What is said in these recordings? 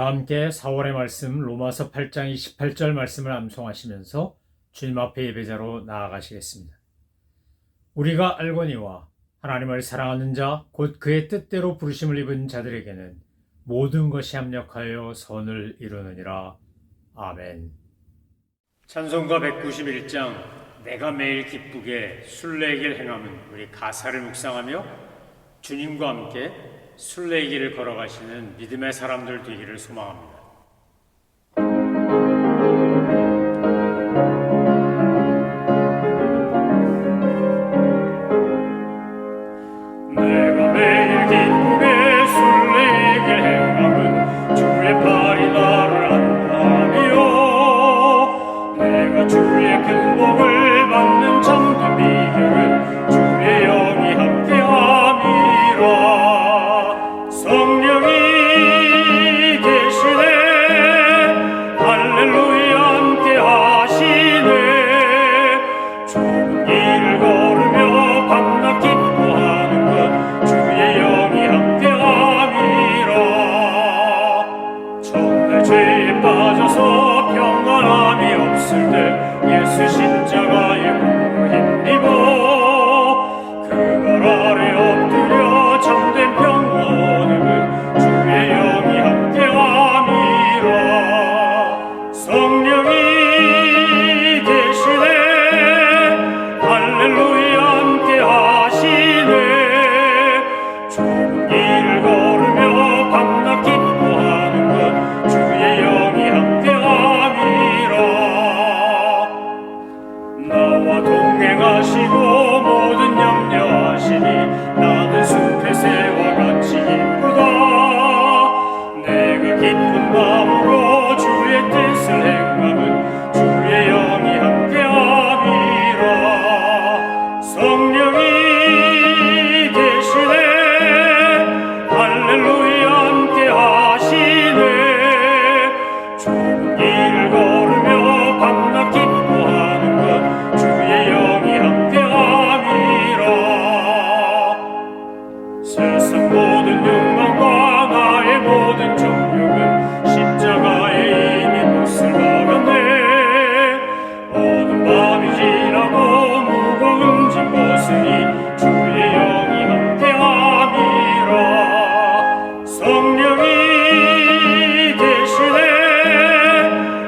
저와 함께 4월의 말씀 로마서 8장 28절 말씀을 암송하시면서 주님 앞에 예배자로 나아가시겠습니다. 우리가 알거니와 하나님을 사랑하는 자 곧 그의 뜻대로 부르심을 입은 자들에게는 모든 것이 합력하여 선을 이루느니라. 아멘. 찬송가 191장 내가 매일 기쁘게 순례길 행함은 우리 가사를 묵상하며 주님과 함께 순례길을 걸어가시는 믿음의 사람들 되기를 소망합니다. 내가 매일 기쁘게 순례길 행함은 주의 팔이 나를 안고하며 내가 주의 큰 복을 받는 참된 비결은 주의 영이 함께함이라. 성령이 계시네 할렐루야 함께 하시네 좁은 길을 걸으며 밤낮 기뻐하는 것 주의 영이 함께 함이라. 정말 죄에 빠져서 평안함이 없을 때 예수 십자가의 공로 힘입어 그 발 아래 엎드려 참된 평온을 주의 영이 함께함이라. 성령이 계시네 할렐루야 함께하시네 좁은 길을 걸으며 밤낮 기뻐하는 것 주의 영이 함께함이라. 나와 동행하시고 모든 염려하시니 나는 숲의 새와 같이 기쁘다. 내가 기쁜 마음으로 주의 뜻을 행함은 주의 영이 함께함이라. 성령이 계시네 할렐루야 함께하시네 좁은 길을 걸으며 밤낮 기뻐하는 것 주의 영이 함께함이라. 세상 모든 욕망과 나의 모든 정욕은 십자가에 이미 못을 박았네. 어두운 밤이 지나고 무거운 짐 벗으니 주의 영이 함께함이라. 성령이 계시네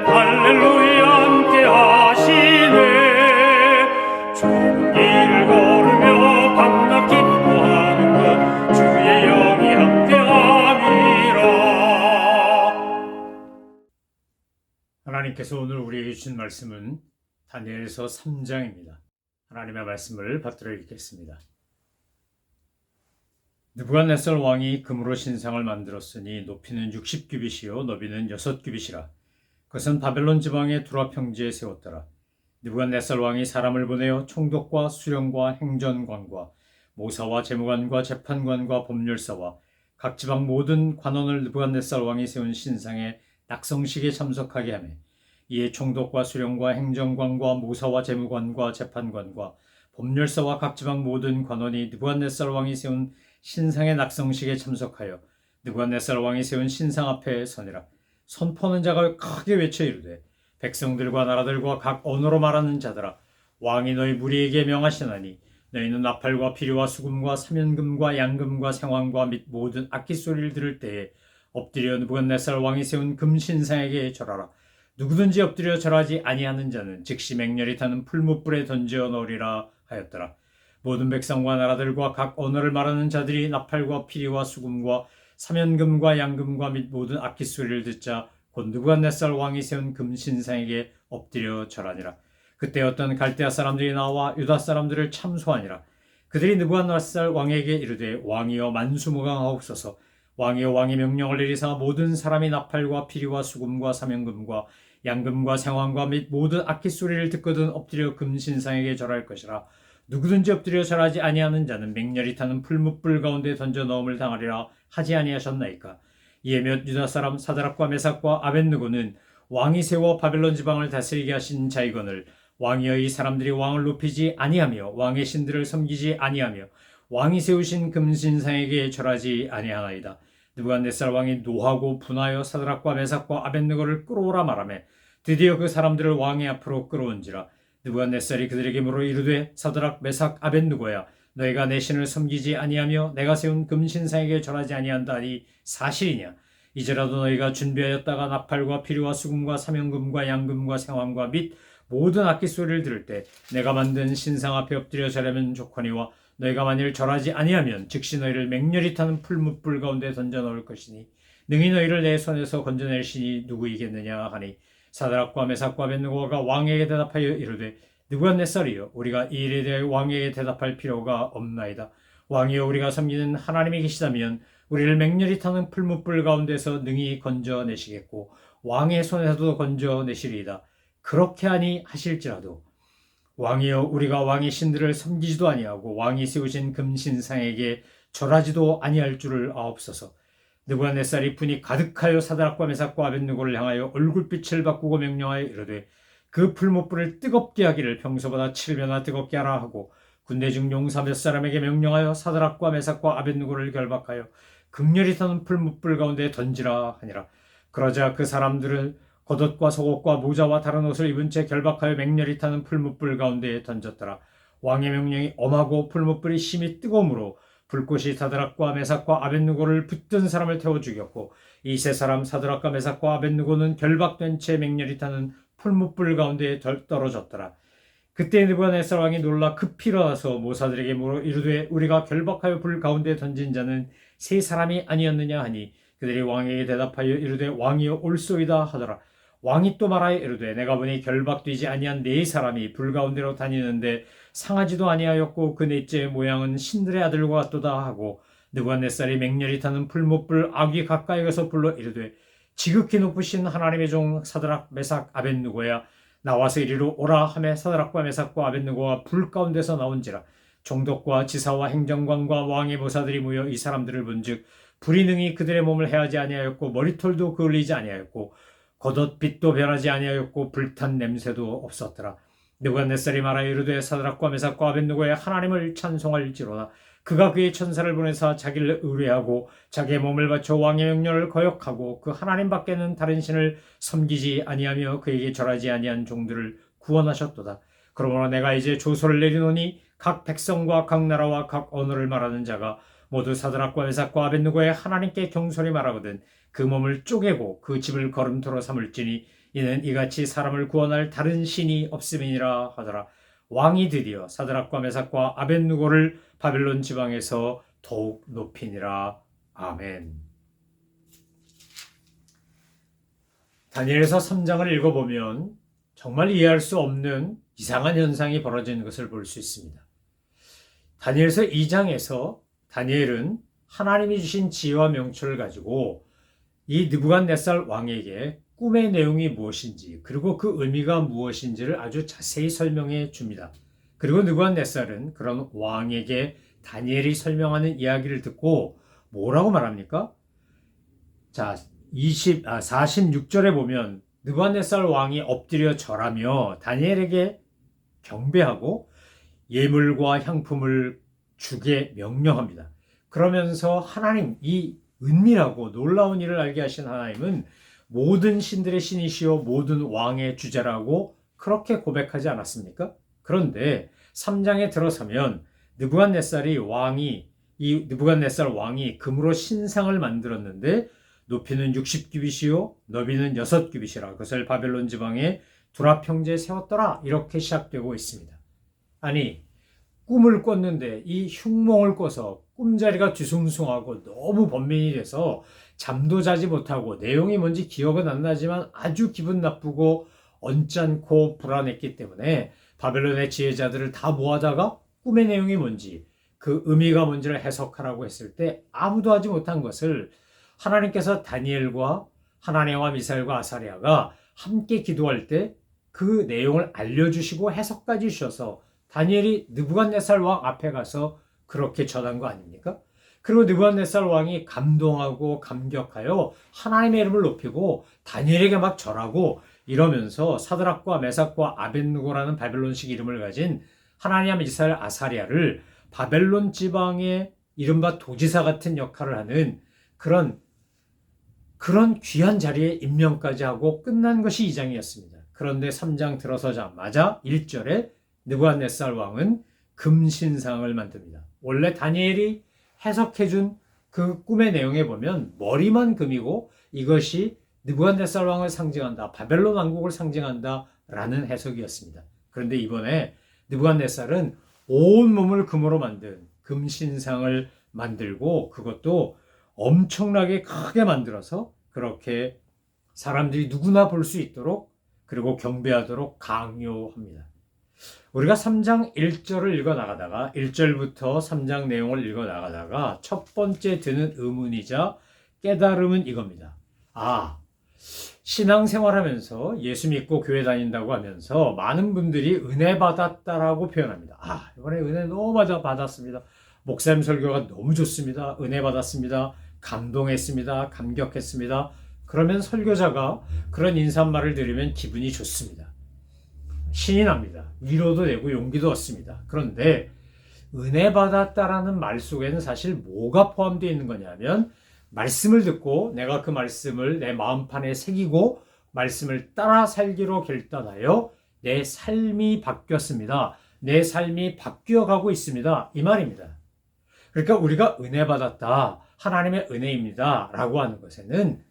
할렐루야 함께하시네 좁은 길을 걸으며 밤낮 기뻐하는 것 주의 영이 함께함이라. 하나님께서 오늘 우리에게 주신 말씀은 다니엘서 3장입니다. 하나님의 말씀을 받들어 읽겠습니다. 느부갓네살 왕이 금으로 신상을 만들었으니 높이는 60규빗이요 너비는 6규빗이라. 그것은 바벨론 지방의 두라 평지에 세웠더라. 느부갓네살 왕이 사람을 보내어 총독과 수령과 행전관과 모사와 재무관과 재판관과 법률사와 각 지방 모든 관원을 느부갓네살 왕이 세운 신상의 낙성식에 참석하게 하며 이에 총독과 수령과 행정관과 모사와 재무관과 재판관과 법률사와 각 지방 모든 관원이 느부갓네살 왕이 세운 신상의 낙성식에 참석하여 느부갓네살 왕이 세운 신상 앞에 서니라. 선포하는 자가 크게 외쳐 이르되 백성들과 나라들과 각 언어로 말하는 자들아 왕이 너희 무리에게 명하시나니 너희는 나팔과 피리와 수금과 사면금과 양금과 생황과 및 모든 악기 소리를 들을 때에 엎드려 느부갓네살 왕이 세운 금신상에게 절하라. 누구든지 엎드려 절하지 아니하는 자는 즉시 맹렬히 타는 풀무불에 던져 넣으리라 하였더라. 모든 백성과 나라들과 각 언어를 말하는 자들이 나팔과 피리와 수금과 사면금과 양금과 및 모든 악기 소리를 듣자 곧 느부갓네살 왕이 세운 금신상에게 엎드려 절하니라. 그때 어떤 갈대아 사람들이 나와 유다 사람들을 참소하니라. 그들이 느부갓네살 왕에게 이르되 왕이여 만수무강하옵소서. 왕이여 왕이 명령을 내리사 모든 사람이 나팔과 피리와 수금과 사면금과 양금과 생황과 및 모든 악기 소리를 듣거든 엎드려 금신상에게 절할 것이라. 누구든지 엎드려 절하지 아니하는 자는 맹렬히 타는 풀무불 가운데 던져 넣음을 당하리라 하지 아니하셨나이까. 이에 몇 유다 사람 사드락과 메삭과 아벳느고는 왕이 세워 바벨론 지방을 다스리게 하신 자이거늘 왕이여 이 사람들이 왕을 높이지 아니하며 왕의 신들을 섬기지 아니하며 왕이 세우신 금신상에게 절하지 아니하나이다. 느부갓네살 왕이 노하고 분하여 사드락과 메삭과 아벳느고를 끌어오라 말하매 드디어 그 사람들을 왕의 앞으로 끌어온지라. 느부갓네살이 그들에게 물어 이르되 사드락 메삭 아벳느고야, 너희가 내 신을 섬기지 아니하며 내가 세운 금신상에게 절하지 아니한다 하니 사실이냐? 이제라도 너희가 준비하였다가 나팔과 피리와 수금과 사명금과 양금과 생황과 및 모든 악기 소리를 들을 때 내가 만든 신상 앞에 엎드려 절하면 좋거니와 너희가 만일 절하지 아니하면 즉시 너희를 맹렬히 타는 풀무불 가운데 던져 넣을 것이니 능히 너희를 내 손에서 건져낼 신이 누구이겠느냐 하니 사드락과 메삭과 아벳느고가 왕에게 대답하여 이르되 느부갓네살이여, 우리가 이 일에 대해 왕에게 대답할 필요가 없나이다. 왕이여, 우리가 섬기는 하나님이 계시다면 우리를 맹렬히 타는 풀무불 가운데서 능히 건져내시겠고 왕의 손에서도 건져내시리이다. 그렇게 하니 하실지라도 왕이여, 우리가 왕의 신들을 섬기지도 아니하고 왕이 세우신 금신상에게 절하지도 아니할 줄을 아옵소서. 느부갓네살이 분이 가득하여 사드락과 메삭과 아벳느고를 향하여 얼굴빛을 바꾸고 명령하여 이르되 그 풀무불을 뜨겁게 하기를 평소보다 7배나 뜨겁게 하라 하고 군대 중 용사 몇 사람에게 명령하여 사드락과 메삭과 아벳느고를 결박하여 극렬히 타는 풀무불 가운데 던지라 하니라. 그러자 그 사람들은 겉옷과 속옷과 모자와 다른 옷을 입은 채 결박하여 맹렬히 타는 풀무불 가운데에 던졌더라. 왕의 명령이 엄하고 풀무불이 심히 뜨거움으로 불꽃이 사드락과 메삭과 아벳느고를 붙든 사람을 태워 죽였고 이 세 사람 사드락과 메삭과 아벳느고는 결박된 채 맹렬히 타는 풀무불 가운데에 떨어졌더라. 그때 느부갓네살 왕이 놀라 급히 일어나서 모사들에게 물어 이르되 우리가 결박하여 불 가운데 던진 자는 세 사람이 아니었느냐 하니 그들이 왕에게 대답하여 이르되 왕이여 옳소이다 하더라. 왕이 또 말하여 이르되 내가 보니 결박되지 아니한 네 사람이 불 가운데로 다니는데 상하지도 아니하였고 그 넷째 모양은 신들의 아들과 같도다 하고 느부갓네살이 맹렬히 타는 풀무불 아귀 가까이 가서 불러 이르되 지극히 높으신 하나님의 종 사드락 메삭 아벳느고야, 나와서 이리로 오라 하매 사드락과 메삭과 아벳느고가 불 가운데서 나온지라. 총독과 지사와 행정관과 왕의 모사들이 모여 이 사람들을 본즉 불이 능히 그들의 몸을 해하지 아니하였고 머리털도 그을리지 아니하였고 겉옷 빛도 변하지 아니하였고 불탄 냄새도 없었더라. 느부갓네살이 말하여 이르되 사드락과 메삭과 아벳느고의 하나님을 찬송할지로다. 그가 그의 천사를 보내사 자기를 의뢰하고 자기의 몸을 바쳐 왕의 명령을 거역하고 그 하나님 밖에는 다른 신을 섬기지 아니하며 그에게 절하지 아니한 종들을 구원하셨도다. 그러므로 내가 이제 조서를 내리노니 각 백성과 각 나라와 각 언어를 말하는 자가 모두 사드락과 메삭과 아벳느고의 하나님께 경솔히 말하거든 그 몸을 쪼개고 그 집을 걸음토로 삼을지니 이는 이같이 사람을 구원할 다른 신이 없음이니라 하더라. 왕이 드디어 사드락과 메삭과 아벳느고를 바벨론 지방에서 더욱 높이니라. 아멘. 다니엘서 3장을 읽어보면 정말 이해할 수 없는 이상한 현상이 벌어지는 것을 볼 수 있습니다. 다니엘서 2장에서 다니엘은 하나님이 주신 지혜와 명초를 가지고 이 느부갓네살 왕에게 꿈의 내용이 무엇인지 그리고 그 의미가 무엇인지를 아주 자세히 설명해 줍니다. 그리고 느부갓네살은 그런 왕에게 다니엘이 설명하는 이야기를 듣고 뭐라고 말합니까? 자, 46절에 보면 느부갓네살 왕이 엎드려 절하며 다니엘에게 경배하고 예물과 향품을 주게 명령합니다. 그러면서 하나님, 이 은밀하고 놀라운 일을 알게 하신 하나님은 모든 신들의 신이시요 모든 왕의 주제라고 그렇게 고백하지 않았습니까? 그런데 3장에 들어서면 느부갓네살 왕이 금으로 신상을 만들었는데 높이는 60규빗이요 너비는 6규빗이라 그것을 바벨론 지방의 두랍 평지에 세웠더라. 이렇게 시작되고 있습니다. 아니, 꿈을 꿨는데 이 흉몽을 꿔서 꿈자리가 뒤숭숭하고 너무 번민이 돼서 잠도 자지 못하고 내용이 뭔지 기억은 안 나지만 아주 기분 나쁘고 언짢고 불안했기 때문에 바벨론의 지혜자들을 다 모아다가 꿈의 내용이 뭔지 그 의미가 뭔지를 해석하라고 했을 때 아무도 하지 못한 것을 하나님께서 다니엘과 하나냐와 미사엘과 아사랴가 함께 기도할 때 그 내용을 알려주시고 해석까지 주셔서 다니엘이 느부갓네살 왕 앞에 가서 그렇게 전한 거 아닙니까? 그리고 느부갓네살 왕이 감동하고 감격하여 하나님의 이름을 높이고 다니엘에게 막 절하고 이러면서 사드락과 메삭과 아벳느고라는 바벨론식 이름을 가진 하나냐, 미사엘, 아사랴를 바벨론 지방의 이른바 도지사 같은 역할을 하는 그런 그런 귀한 자리에 임명까지 하고 끝난 것이 2장이었습니다. 그런데 3장 들어서자마자 1절에 느부갓네살 왕은 금신상을 만듭니다. 원래 다니엘이 해석해준 그 꿈의 내용에 보면 머리만 금이고 이것이 느부갓네살 왕을 상징한다, 바벨론 왕국을 상징한다 라는 해석이었습니다. 그런데 이번에 느부갓네살은 온 몸을 금으로 만든 금신상을 만들고 그것도 엄청나게 크게 만들어서 그렇게 사람들이 누구나 볼 수 있도록 그리고 경배하도록 강요합니다. 우리가 3장 1절을 읽어나가다가 1절부터 3장 내용을 읽어나가다가 첫 번째 드는 의문이자 깨달음은 이겁니다. 신앙생활하면서 예수 믿고 교회 다닌다고 하면서 많은 분들이 은혜 받았다라고 표현합니다. 이번에 은혜 너무 받았습니다. 목사님 설교가 너무 좋습니다. 은혜 받았습니다. 감동했습니다. 감격했습니다. 그러면 설교자가 그런 인사말을 들으면 기분이 좋습니다. 신이 납니다. 위로도 되고 용기도 얻습니다. 그런데 은혜 받았다라는 말 속에는 사실 뭐가 포함되어 있는 거냐면 말씀을 듣고 내가 그 말씀을 내 마음판에 새기고 말씀을 따라 살기로 결단하여 내 삶이 바뀌었습니다. 내 삶이 바뀌어가고 있습니다. 이 말입니다. 그러니까 우리가 은혜 받았다, 하나님의 은혜입니다 라고 하는 것에는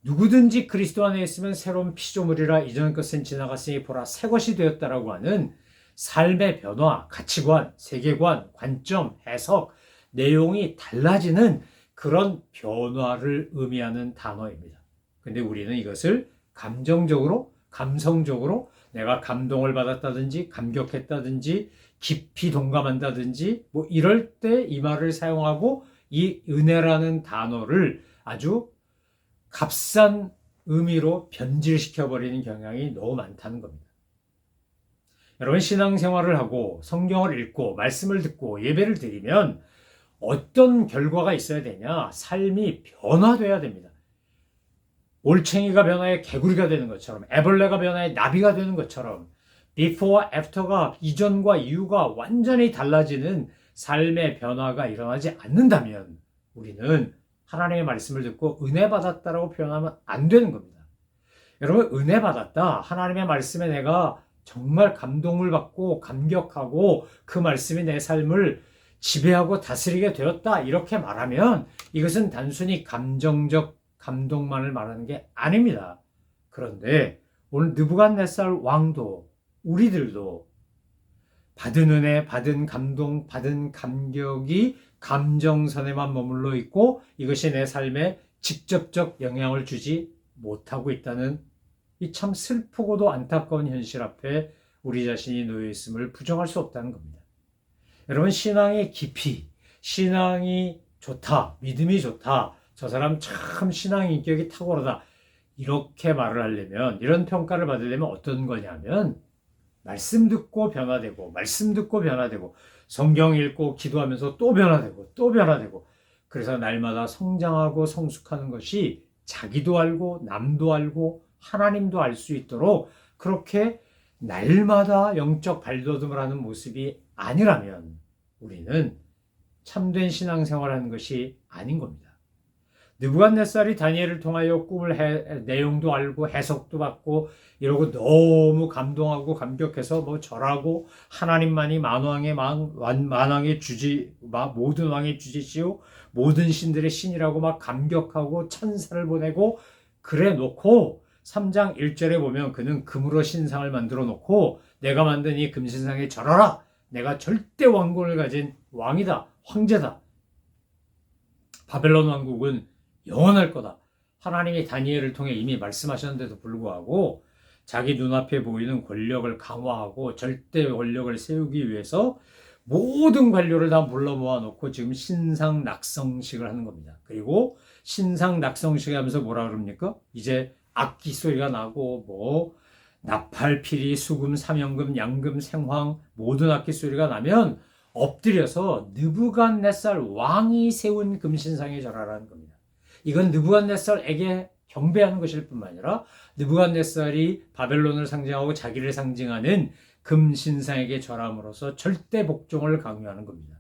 누구든지 그리스도 안에 있으면 새로운 피조물이라 이전 것은 지나갔으니 보라 새 것이 되었다라고 하는 삶의 변화, 가치관, 세계관, 관점, 해석, 내용이 달라지는 그런 변화를 의미하는 단어입니다. 근데 우리는 이것을 감정적으로, 감성적으로 내가 감동을 받았다든지 감격했다든지 깊이 동감한다든지 이럴 때 이 말을 사용하고 이 은혜라는 단어를 아주 값싼 의미로 변질시켜버리는 경향이 너무 많다는 겁니다. 여러분, 신앙생활을 하고 성경을 읽고 말씀을 듣고 예배를 드리면 어떤 결과가 있어야 되냐? 삶이 변화돼야 됩니다. 올챙이가 변화해 개구리가 되는 것처럼, 애벌레가 변화해 나비가 되는 것처럼 before와 after가 이전과 이후가 완전히 달라지는 삶의 변화가 일어나지 않는다면 우리는 하나님의 말씀을 듣고 은혜 받았다라고 표현하면 안 되는 겁니다. 여러분, 은혜 받았다, 하나님의 말씀에 내가 정말 감동을 받고 감격하고 그 말씀이 내 삶을 지배하고 다스리게 되었다 이렇게 말하면 이것은 단순히 감정적 감동만을 말하는 게 아닙니다. 그런데 오늘 느부갓네살 왕도 우리들도 받은 은혜, 받은 감동, 받은 감격이 감정선에만 머물러 있고 이것이 내 삶에 직접적 영향을 주지 못하고 있다는 이 참 슬프고도 안타까운 현실 앞에 우리 자신이 놓여 있음을 부정할 수 없다는 겁니다. 여러분, 신앙의 깊이, 신앙이 좋다, 믿음이 좋다, 저 사람 참 신앙 인격이 탁월하다 이렇게 말을 하려면, 이런 평가를 받으려면 어떤 거냐면 말씀 듣고 변화되고 말씀 듣고 변화되고 성경 읽고 기도하면서 또 변화되고 또 변화되고 그래서 날마다 성장하고 성숙하는 것이 자기도 알고 남도 알고 하나님도 알 수 있도록 그렇게 날마다 영적 발돋움을 하는 모습이 아니라면 우리는 참된 신앙생활하는 것이 아닌 겁니다. 느부갓네살이 다니엘을 통하여 꿈을 내용도 알고 해석도 받고 이러고 너무 감동하고 감격해서 절하고 하나님만이 만왕의 주지, 모든 왕의 주지시오 모든 신들의 신이라고 막 감격하고 찬사를 보내고 그래 놓고 3장 1절에 보면 그는 금으로 신상을 만들어 놓고 내가 만든 이 금신상에 절하라, 내가 절대 왕권을 가진 왕이다, 황제다, 바벨론 왕국은 영원할 거다, 하나님이 다니엘을 통해 이미 말씀하셨는데도 불구하고 자기 눈앞에 보이는 권력을 강화하고 절대 권력을 세우기 위해서 모든 관료를 다 불러 모아놓고 지금 신상 낙성식을 하는 겁니다. 그리고 신상 낙성식 하면서 뭐라 그럽니까? 이제 악기 소리가 나고 나팔, 피리, 수금, 삼연금, 양금, 생황 모든 악기 소리가 나면 엎드려서 느부갓네살 왕이 세운 금신상에 절하라는 겁니다. 이건 느부갓네살에게 경배하는 것일 뿐만 아니라 느부갓네살이 바벨론을 상징하고 자기를 상징하는 금신상에게 절함으로써 절대 복종을 강요하는 겁니다.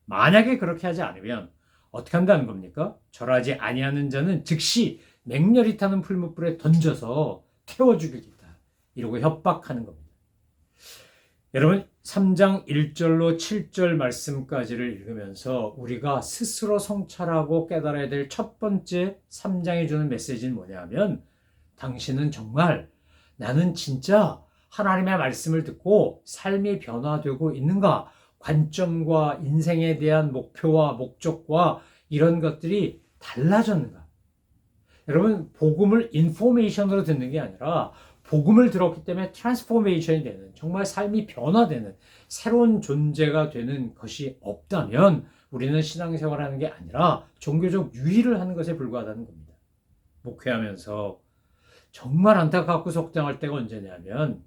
만약에 그렇게 하지 않으면 어떻게 한다는 겁니까? 절하지 아니하는 자는 즉시 맹렬히 타는 풀무불에 던져서 태워 죽이겠다. 이러고 협박하는 겁니다. 여러분 3장 1절로 7절 말씀까지를 읽으면서 우리가 스스로 성찰하고 깨달아야 될 첫 번째 3장이 주는 메시지는 뭐냐면 당신은 정말 나는 진짜 하나님의 말씀을 듣고 삶이 변화되고 있는가? 관점과 인생에 대한 목표와 목적과 이런 것들이 달라졌는가? 여러분 복음을 인포메이션으로 듣는 게 아니라 복음을 들었기 때문에 트랜스포메이션이 되는 정말 삶이 변화되는 새로운 존재가 되는 것이 없다면 우리는 신앙생활하는 게 아니라 종교적 유희를 하는 것에 불과하다는 겁니다. 목회하면서 정말 안타깝고 속상할 때가 언제냐면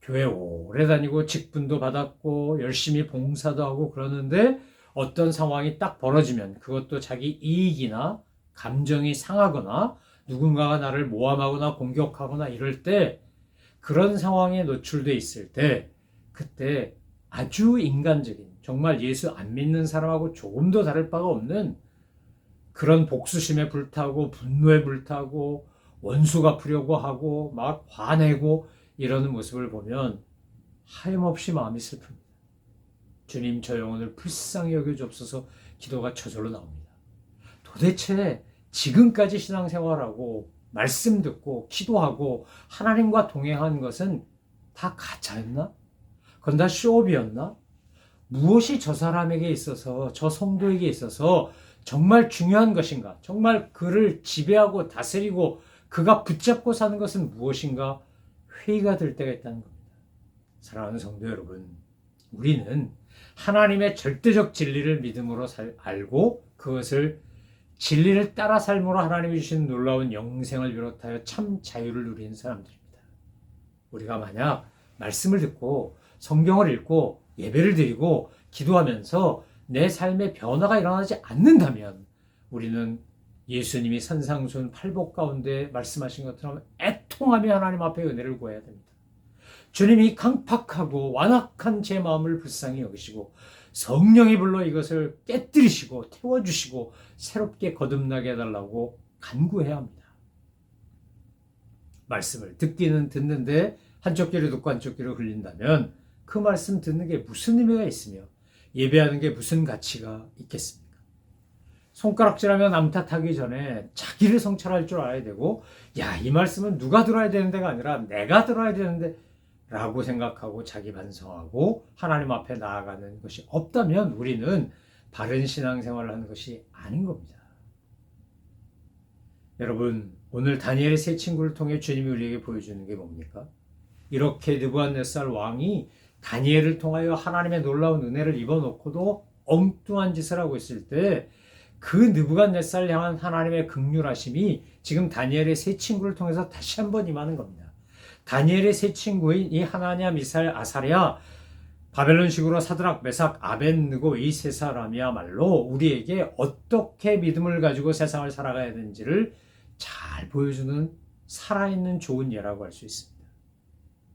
교회 오래 다니고 직분도 받았고 열심히 봉사도 하고 그러는데 어떤 상황이 딱 벌어지면 그것도 자기 이익이나 감정이 상하거나 누군가가 나를 모함하거나 공격하거나 이럴 때 그런 상황에 노출돼 있을 때 그때 아주 인간적인 정말 예수 안 믿는 사람하고 조금도 다를 바가 없는 그런 복수심에 불타고 분노에 불타고 원수 갚으려고 하고 막 화내고 이러는 모습을 보면 하염없이 마음이 슬픕니다. 주님 저 영혼을 불쌍히 여겨주옵소서 기도가 저절로 나옵니다. 도대체 지금까지 신앙생활하고 말씀 듣고 기도하고 하나님과 동행한 것은 다 가짜였나? 그건 다 쇼업이었나? 무엇이 저 사람에게 있어서 저 성도에게 있어서 정말 중요한 것인가? 정말 그를 지배하고 다스리고 그가 붙잡고 사는 것은 무엇인가? 회의가 될 때가 있다는 겁니다. 사랑하는 성도 여러분, 우리는 하나님의 절대적 진리를 믿음으로 알고 그것을 진리를 따라 삶으로 하나님이 주신 놀라운 영생을 비롯하여 참 자유를 누리는 사람들입니다. 우리가 만약 말씀을 듣고 성경을 읽고 예배를 드리고 기도하면서 내 삶의 변화가 일어나지 않는다면 우리는 예수님이 산상순 팔복 가운데 말씀하신 것처럼 애통하며 하나님 앞에 은혜를 구해야 됩니다. 주님이 강팍하고 완악한 제 마음을 불쌍히 여기시고 성령이 불러 이것을 깨뜨리시고 태워주시고 새롭게 거듭나게 해달라고 간구해야 합니다. 말씀을 듣기는 듣는데 한쪽 귀로 듣고 한쪽 귀로 흘린다면 그 말씀 듣는 게 무슨 의미가 있으며 예배하는 게 무슨 가치가 있겠습니까? 손가락질하며 남 탓하기 전에 자기를 성찰할 줄 알아야 되고 야, 이 말씀은 누가 들어야 되는 데가 아니라 내가 들어야 되는데 라고 생각하고 자기 반성하고 하나님 앞에 나아가는 것이 없다면 우리는 바른 신앙생활을 하는 것이 아닌 겁니다. 여러분, 오늘 다니엘의 세 친구를 통해 주님이 우리에게 보여주는 게 뭡니까? 이렇게 느부갓네살 왕이 다니엘을 통하여 하나님의 놀라운 은혜를 입어놓고도 엉뚱한 짓을 하고 있을 때 그 느부갓네살을 향한 하나님의 긍휼하심이 지금 다니엘의 세 친구를 통해서 다시 한번 임하는 겁니다. 다니엘의 세 친구인 이 하나냐, 미사엘, 아사랴, 바벨론식으로 사드락, 메삭, 아벤느고 이 세 사람이야말로 우리에게 어떻게 믿음을 가지고 세상을 살아가야 되는지를 잘 보여주는 살아있는 좋은 예라고 할 수 있습니다.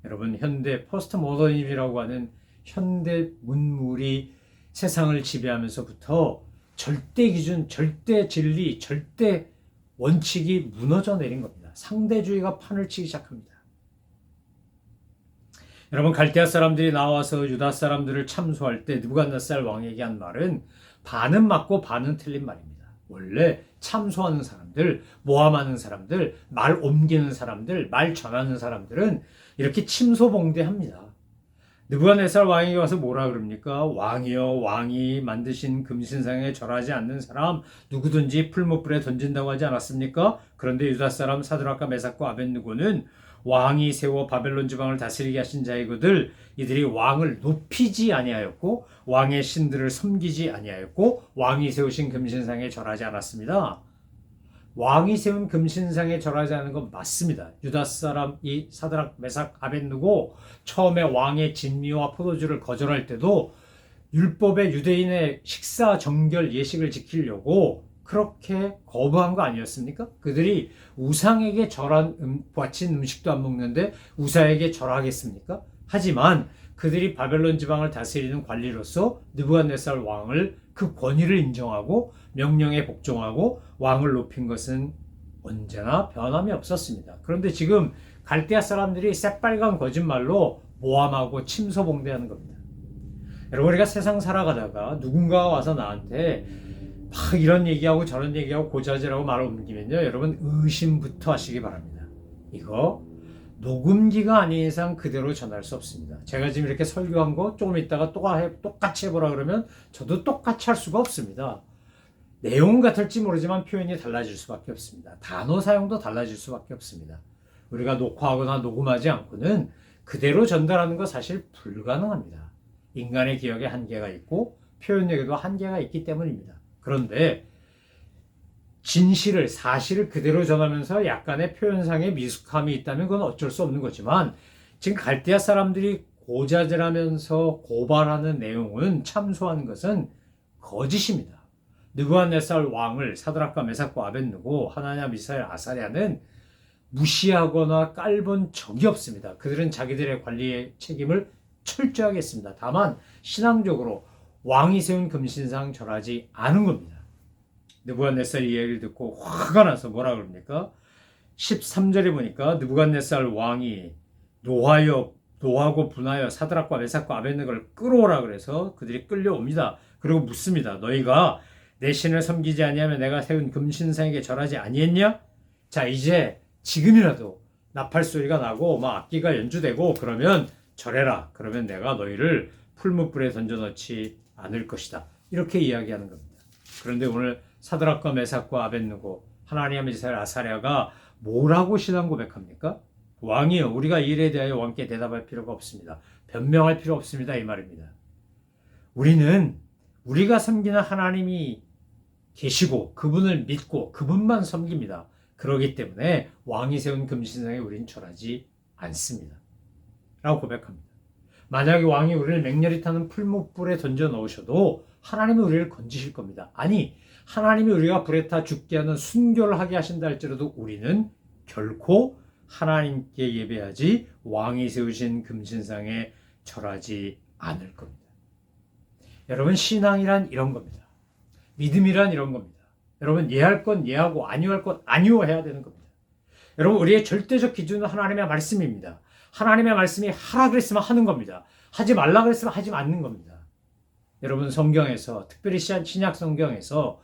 여러분, 현대 포스트 모더니즘이라고 하는 현대 문물이 세상을 지배하면서부터 절대 기준, 절대 진리, 절대 원칙이 무너져 내린 겁니다. 상대주의가 판을 치기 시작합니다. 여러분, 갈대아 사람들이 나와서 유다 사람들을 참소할 때 느부갓네살 왕에게 한 말은 반은 맞고 반은 틀린 말입니다. 원래 참소하는 사람들, 모함하는 사람들, 말 옮기는 사람들, 말 전하는 사람들은 이렇게 침소봉대합니다. 느부갓네살 왕에게 와서 뭐라 그럽니까? 왕이여, 왕이 만드신 금신상에 절하지 않는 사람 누구든지 풀무불에 던진다고 하지 않았습니까? 그런데 유다 사람 사드락과 메삭과 아벤느고는 왕이 세워 바벨론 지방을 다스리게 하신 자이거들 이들이 왕을 높이지 아니하였고 왕의 신들을 섬기지 아니하였고 왕이 세우신 금신상에 절하지 않았습니다. 왕이 세운 금신상에 절하지 않은 건 맞습니다. 유다 사람 이 사드락, 메삭, 아벤느고 처음에 왕의 진미와 포도주를 거절할 때도 율법의 유대인의 식사 정결 예식을 지키려고 그렇게 거부한 거 아니었습니까? 그들이 우상에게 바친 음식도 안 먹는데 우사에게 절하겠습니까? 하지만 그들이 바벨론 지방을 다스리는 관리로서 느부갓네살 왕을 그 권위를 인정하고 명령에 복종하고 왕을 높인 것은 언제나 변함이 없었습니다. 그런데 지금 갈대아 사람들이 새빨간 거짓말로 모함하고 침소봉대하는 겁니다. 여러분, 우리가 세상 살아가다가 누군가가 와서 나한테 막 이런 얘기하고 저런 얘기하고 고자질하고 말을 옮기면요, 여러분 의심부터 하시기 바랍니다. 이거 녹음기가 아닌 이상 그대로 전할 수 없습니다. 제가 지금 이렇게 설교한 거 조금 있다가 똑같이 해보라 그러면 저도 똑같이 할 수가 없습니다. 내용은 같을지 모르지만 표현이 달라질 수밖에 없습니다. 단어 사용도 달라질 수밖에 없습니다. 우리가 녹화하거나 녹음하지 않고는 그대로 전달하는 거 사실 불가능합니다. 인간의 기억에 한계가 있고 표현력에도 한계가 있기 때문입니다. 그런데 진실을, 사실을 그대로 전하면서 약간의 표현상의 미숙함이 있다면 그건 어쩔 수 없는 거지만, 지금 갈대아 사람들이 고자질하면서 고발하는 내용은, 참소하는 것은 거짓입니다. 느부갓네살 왕을 사드락과 메삭과 아벳느고, 하나냐, 미사엘, 아사랴는 무시하거나 깔본 적이 없습니다. 그들은 자기들의 관리의 책임을 철저하게 했습니다. 다만 신앙적으로 왕이 세운 금신상 절하지 않은 겁니다. 느부갓네살 이야기를 듣고 화가 나서 뭐라 그럽니까? 13절에 보니까 느부갓네살 왕이 노하고 분하여 사드락과 메삭과 아벳느고를 끌어오라 그래서 그들이 끌려옵니다. 그리고 묻습니다. 너희가 내 신을 섬기지 아니하면 내가 세운 금신상에게 절하지 아니했냐? 자, 이제 지금이라도 나팔 소리가 나고 막 악기가 연주되고 그러면 절해라. 그러면 내가 너희를 풀무불에 던져넣지 않을 것이다. 이렇게 이야기하는 겁니다. 그런데 오늘 사드락과 메삭과 아벳느고, 하나냐, 미사엘, 아사랴가 뭐라고 신앙 고백합니까? 왕이요, 우리가 이 일에 대하여 왕께 대답할 필요가 없습니다. 변명할 필요 없습니다. 이 말입니다. 우리는 우리가 섬기는 하나님이 계시고 그분을 믿고 그분만 섬깁니다. 그렇기 때문에 왕이 세운 금신상에 우린 절하지 않습니다. 라고 고백합니다. 만약에 왕이 우리를 맹렬히 타는 풀무불에 던져 넣으셔도 하나님은 우리를 건지실 겁니다. 아니, 하나님이 우리가 불에 타 죽게 하는 순교를 하게 하신다 할지라도 우리는 결코 하나님께 예배하지 왕이 세우신 금신상에 절하지 않을 겁니다. 여러분, 신앙이란 이런 겁니다. 믿음이란 이런 겁니다. 여러분, 예할 건 예하고 아니할 건 아니해야 되는 겁니다. 여러분, 우리의 절대적 기준은 하나님의 말씀입니다. 하나님의 말씀이 하라 그랬으면 하는 겁니다. 하지 말라 그랬으면 하지 않는 겁니다. 여러분, 성경에서, 특별히 신약 성경에서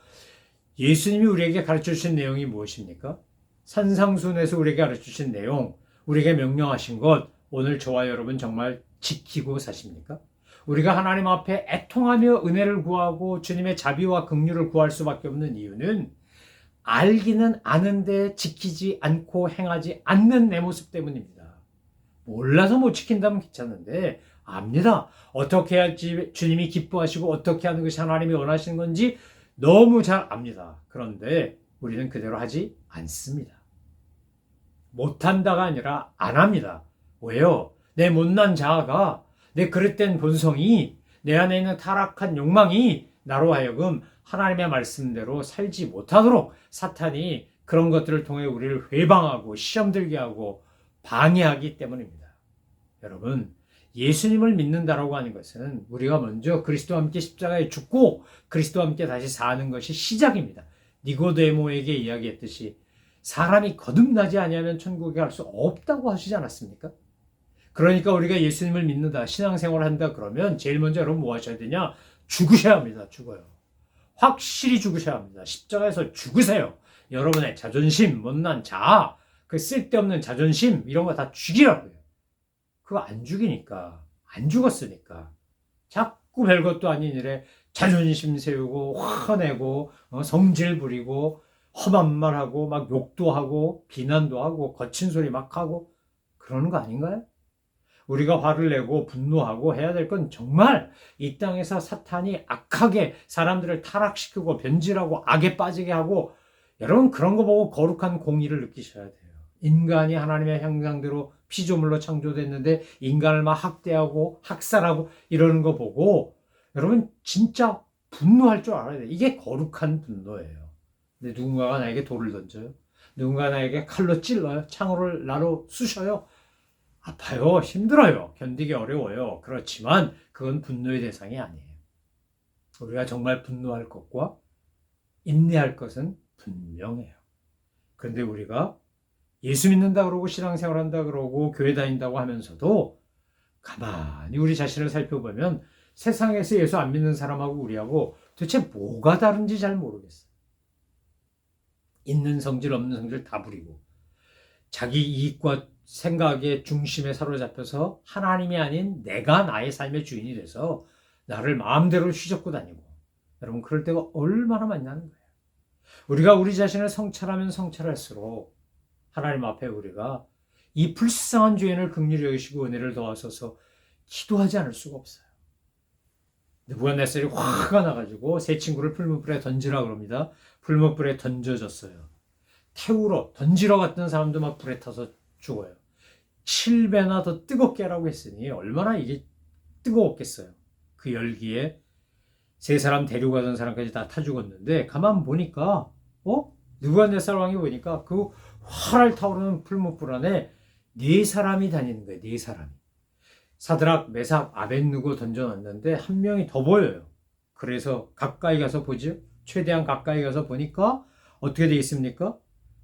예수님이 우리에게 가르쳐 주신 내용이 무엇입니까? 산상순에서 우리에게 가르쳐 주신 내용, 우리에게 명령하신 것, 오늘 저와 여러분 정말 지키고 사십니까? 우리가 하나님 앞에 애통하며 은혜를 구하고 주님의 자비와 긍휼을 구할 수밖에 없는 이유는 알기는 아는데 지키지 않고 행하지 않는 내 모습 때문입니다. 몰라서 못 지킨다면 괜찮은데 압니다. 어떻게 할지 주님이 기뻐하시고 어떻게 하는 것이 하나님이 원하시는 건지 너무 잘 압니다. 그런데 우리는 그대로 하지 않습니다. 못한다가 아니라 안 합니다. 왜요? 내 못난 자아가, 내 그릇된 본성이, 내 안에 있는 타락한 욕망이 나로 하여금 하나님의 말씀대로 살지 못하도록 사탄이 그런 것들을 통해 우리를 회방하고 시험 들게 하고 방해하기 때문입니다. 여러분, 예수님을 믿는다라고 하는 것은 우리가 먼저 그리스도와 함께 십자가에 죽고 그리스도와 함께 다시 사는 것이 시작입니다. 니고데모에게 이야기했듯이 사람이 거듭나지 아니하면 천국에 갈 수 없다고 하시지 않았습니까? 그러니까 우리가 예수님을 믿는다, 신앙생활을 한다 그러면 제일 먼저 여러분 뭐 하셔야 되냐? 죽으셔야 합니다. 죽어요. 확실히 죽으셔야 합니다. 십자가에서 죽으세요. 여러분의 자존심, 못난 자아, 그 쓸데없는 자존심 이런 거 다 죽이라고요. 그거 안 죽이니까, 안 죽었으니까 자꾸 별것도 아닌 일에 자존심 세우고 화내고 성질 부리고 험한 말하고 막 욕도 하고 비난도 하고 거친 소리 막 하고 그러는 거 아닌가요? 우리가 화를 내고 분노하고 해야 될 건 정말 이 땅에서 사탄이 악하게 사람들을 타락시키고 변질하고 악에 빠지게 하고, 여러분 그런 거 보고 거룩한 공의를 느끼셔야 돼요. 인간이 하나님의 형상대로 피조물로 창조됐는데 인간을 막 학대하고 학살하고 이러는 거 보고 여러분 진짜 분노할 줄 알아야 돼요. 이게 거룩한 분노예요. 근데 누군가가 나에게 돌을 던져요. 누군가 나에게 칼로 찔러요. 창으로 나로 쑤셔요. 아파요. 힘들어요. 견디기 어려워요. 그렇지만 그건 분노의 대상이 아니에요. 우리가 정말 분노할 것과 인내할 것은 분명해요. 그런데 우리가 예수 믿는다 그러고 신앙생활 한다 그러고 교회 다닌다고 하면서도 가만히 우리 자신을 살펴보면 세상에서 예수 안 믿는 사람하고 우리하고 도대체 뭐가 다른지 잘 모르겠어. 있는 성질 없는 성질 다 부리고 자기 이익과 생각의 중심에 사로잡혀서 하나님이 아닌 내가 나의 삶의 주인이 돼서 나를 마음대로 휘젓고 다니고, 여러분 그럴 때가 얼마나 많냐는 거예요. 우리가 우리 자신을 성찰하면 성찰할수록 하나님 앞에 우리가 이 불쌍한 죄인을 긍휼히 여기시고 은혜를 더하셔서 기도하지 않을 수가 없어요. 느부갓네살이 화가 나가지고 세 친구를 풀무불에 던지라 그럽니다. 풀무불에 던져졌어요. 태우러 던지러 갔던 사람도 막 불에 타서 죽어요. 7배나 더 뜨겁게 하라고 했으니 얼마나 이게 뜨거웠겠어요. 그 열기에 세 사람 데려가던 사람까지 다 타 죽었는데 가만 보니까 느부갓네살 왕이 보니까 그 활활 타오르는 풀무불 안에 네 사람이 다니는 거예요. 네 사람이. 사드락, 메삭, 아벳느고 던져놨는데 한 명이 더 보여요. 그래서 가까이 가서 보죠. 최대한 가까이 가서 보니까 어떻게 되어 있습니까?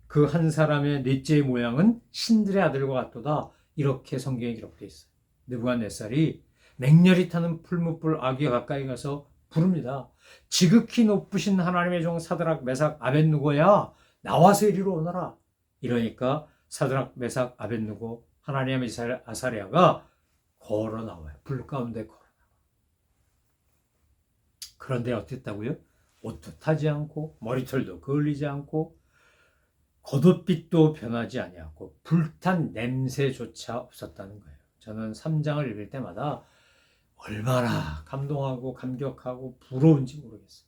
그 한 사람의 넷째의 모양은 신들의 아들과 같도다. 이렇게 성경에 기록되어 있어요. 느부갓네살이 맹렬히 타는 풀무불 아귀에 가까이 가서 부릅니다. 지극히 높으신 하나님의 종 사드락, 메삭, 아벳느고야 나와서 이리로 오너라. 이러니까 사드락, 메삭, 아벳느고 하나님의 아사랴가 걸어 나와요. 불 가운데 걸어 나와요. 그런데 어땠다고요? 옷도 타지 않고 머리털도 그을리지 않고 겉옷빛도 변하지 아니하고 불탄 냄새조차 없었다는 거예요. 저는 3장을 읽을 때마다 얼마나 감동하고 감격하고 부러운지 모르겠어요.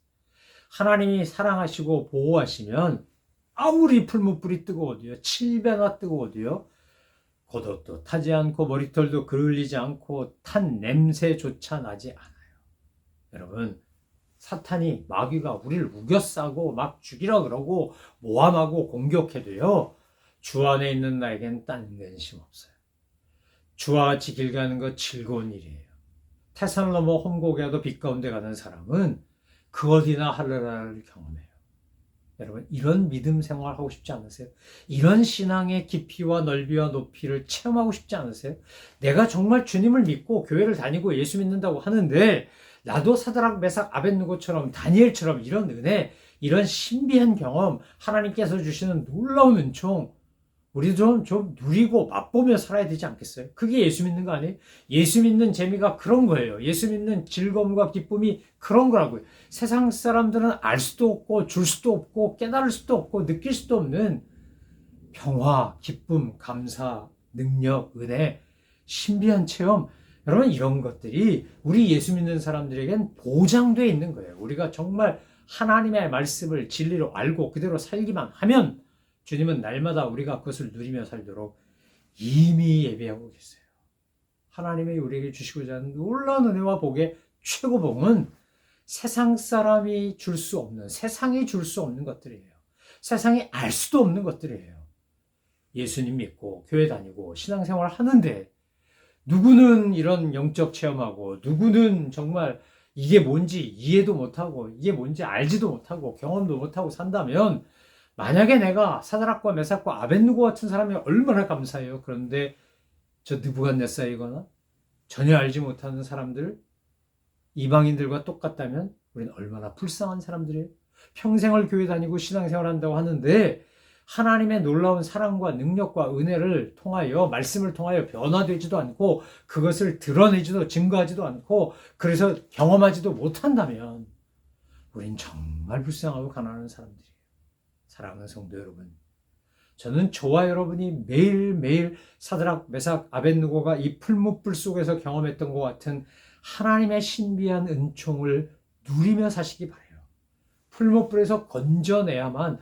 하나님이 사랑하시고 보호하시면 아무리 풀무불이 뜨거워도요, 7배나 뜨거워도요, 겉옷도 타지 않고 머리털도 그을리지 않고 탄 냄새조차 나지 않아요. 여러분, 사탄이 마귀가 우리를 우겨싸고 막 죽이라 그러고 모함하고 공격해도요, 주 안에 있는 나에겐 딴 근심 없어요. 주와 같이 길 가는 거 즐거운 일이에요. 태산을 넘어 험곡에도 빛 가운데 가는 사람은 그 어디나 할례라를 경험해요. 여러분, 이런 믿음 생활하고 싶지 않으세요? 이런 신앙의 깊이와 넓이와 높이를 체험하고 싶지 않으세요? 내가 정말 주님을 믿고 교회를 다니고 예수 믿는다고 하는데 나도 사드락, 메삭, 아벳느고처럼 다니엘처럼 이런 은혜, 이런 신비한 경험, 하나님께서 주시는 놀라운 은총 우리도 좀 누리고 맛보며 살아야 되지 않겠어요? 그게 예수 믿는 거 아니에요? 예수 믿는 재미가 그런 거예요. 예수 믿는 즐거움과 기쁨이 그런 거라고요. 세상 사람들은 알 수도 없고 줄 수도 없고 깨달을 수도 없고 느낄 수도 없는 평화, 기쁨, 감사, 능력, 은혜, 신비한 체험, 여러분 이런 것들이 우리 예수 믿는 사람들에겐 보장되어 있는 거예요. 우리가 정말 하나님의 말씀을 진리로 알고 그대로 살기만 하면 주님은 날마다 우리가 그것을 누리며 살도록 이미 예배하고 계세요. 하나님이 우리에게 주시고자 하는 놀라운 은혜와 복의 최고봉은 세상 사람이 줄 수 없는, 세상이 줄 수 없는 것들이에요. 세상이 알 수도 없는 것들이에요. 예수님 믿고 교회 다니고 신앙생활 하는데 누구는 이런 영적 체험하고 누구는 정말 이게 뭔지 이해도 못하고 이게 뭔지 알지도 못하고 경험도 못하고 산다면 만약에 내가 사드락과 메삭과 아벳느고 같은 사람이 얼마나 감사해요. 그런데 저 느부갓네살이거나 전혀 알지 못하는 사람들, 이방인들과 똑같다면 우리는 얼마나 불쌍한 사람들이에요. 평생을 교회 다니고 신앙생활 한다고 하는데 하나님의 놀라운 사랑과 능력과 은혜를 통하여 말씀을 통하여 변화되지도 않고 그것을 드러내지도 증거하지도 않고 그래서 경험하지도 못한다면 우린 정말 불쌍하고 가난한 사람들이에요. 사랑하는 성도 여러분, 저는 저와 여러분이 매일매일 사드락, 메삭, 아벳느고가 이 풀무불 속에서 경험했던 것 같은 하나님의 신비한 은총을 누리며 사시기 바라요. 풀무불에서 건져내야만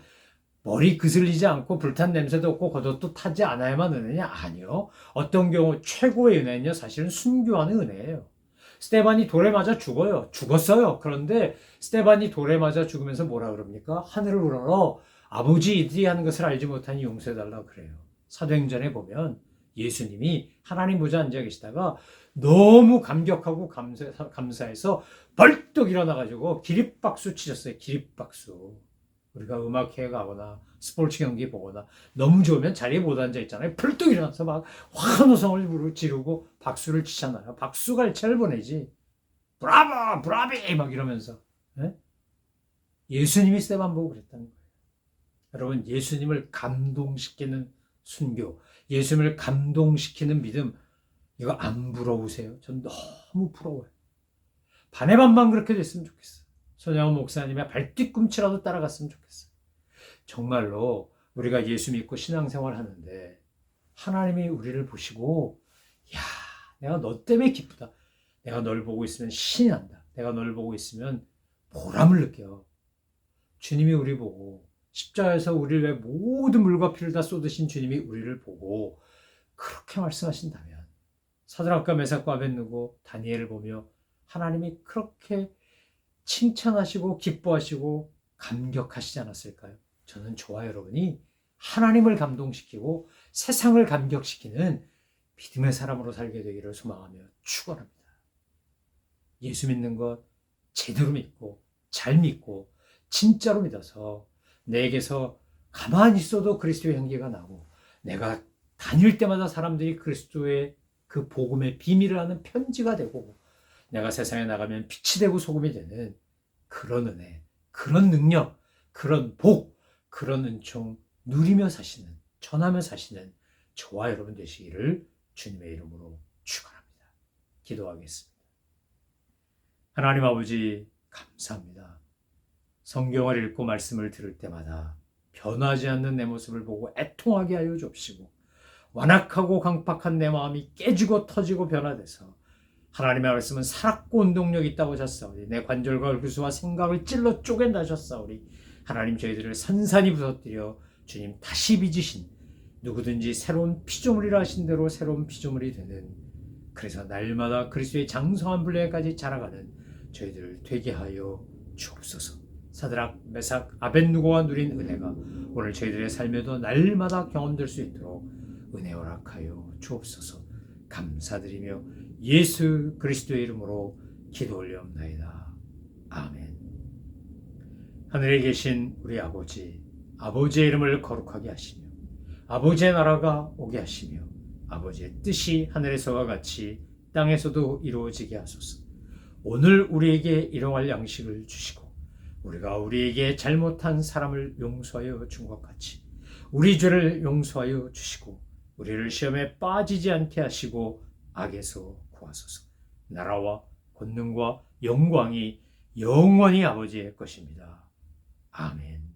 머리 그슬리지 않고 불탄 냄새도 없고 겉옷도 타지 않아야만 은혜냐? 아니요. 어떤 경우 최고의 은혜는요, 사실은 순교하는 은혜예요. 스데반이 돌에 맞아 죽었어요. 그런데 스데반이 돌에 맞아 죽으면서 뭐라 그럽니까? 하늘을 우러러 아버지 이들이 하는 것을 알지 못하니 용서해달라고 그래요. 사도행전에 보면 예수님이 하나님 보좌에 앉아 계시다가 너무 감격하고 감사해서 벌떡 일어나가지고 기립박수 치셨어요. 기립박수. 우리가 음악회 가거나 스포츠 경기 보거나 너무 좋으면 자리에 못 앉아 있잖아요. 펄떡 일어나서 막 환호성을 지르고 박수를 치잖아요. 박수 갈채를 보내지. 브라보! 브라비! 막 이러면서. 예? 예수님이 스테반 보고 그랬다는 거예요. 여러분, 예수님을 감동시키는 순교, 예수님을 감동시키는 믿음, 이거 안 부러우세요? 전 너무 부러워요. 반의 반만 그렇게 됐으면 좋겠어요. 손양원 목사님의 발뒤꿈치라도 따라갔으면 좋겠어요. 정말로 우리가 예수 믿고 신앙생활 하는데 하나님이 우리를 보시고, 야, 내가 너 때문에 기쁘다. 내가 널 보고 있으면 신이 난다. 내가 널 보고 있으면 보람을 느껴. 주님이 우리 보고 십자가에서 우리를 위해 모든 물과 피를 다 쏟으신 주님이 우리를 보고 그렇게 말씀하신다면 사드락과 메삭과 아벳느고 다니엘을 보며 하나님이 그렇게 칭찬하시고 기뻐하시고 감격하시지 않았을까요? 저는 저와 여러분이 하나님을 감동시키고 세상을 감격시키는 믿음의 사람으로 살게 되기를 소망하며 축원합니다. 예수 믿는 것 제대로 믿고 잘 믿고 진짜로 믿어서 내게서 가만히 있어도 그리스도의 향기가 나고 내가 다닐 때마다 사람들이 그리스도의 그 복음의 비밀을 아는 편지가 되고 내가 세상에 나가면 빛이 되고 소금이 되는 그런 은혜, 그런 능력, 그런 복, 그런 은총 누리며 사시는, 전하며 사시는 저와 여러분 되시기를 주님의 이름으로 축원합니다. 기도하겠습니다. 하나님 아버지 감사합니다. 성경을 읽고 말씀을 들을 때마다 변하지 않는 내 모습을 보고 애통하게 하여 주옵시고 완악하고 강팍한 내 마음이 깨지고 터지고 변화돼서 하나님의 말씀은 살았고 운동력이 있다고 하셨사오니 내 관절과 혈구수와 생각을 찔러 쪼갠다 하셨사오니 하나님 저희들을 산산히 부서뜨려 주님 다시 빚으신 누구든지 새로운 피조물이라 하신 대로 새로운 피조물이 되는 그래서 날마다 그리스도의 장성한 분량까지 자라가는 저희들을 되게 하여 주옵소서. 사드락, 메삭, 아벳느고가 누린 은혜가 오늘 저희들의 삶에도 날마다 경험될 수 있도록 은혜 허락하여 주옵소서. 감사드리며 예수 그리스도의 이름으로 기도 올려옵나이다. 아멘. 하늘에 계신 우리 아버지, 아버지의 이름을 거룩하게 하시며 아버지의 나라가 오게 하시며 아버지의 뜻이 하늘에서와 같이 땅에서도 이루어지게 하소서. 오늘 우리에게 일용할 양식을 주시고 우리가 우리에게 잘못한 사람을 용서하여 준 것 같이 우리 죄를 용서하여 주시고 우리를 시험에 빠지지 않게 하시고 악에서 구하소서. 나라와 권능과 영광이 영원히 아버지의 것입니다. 아멘.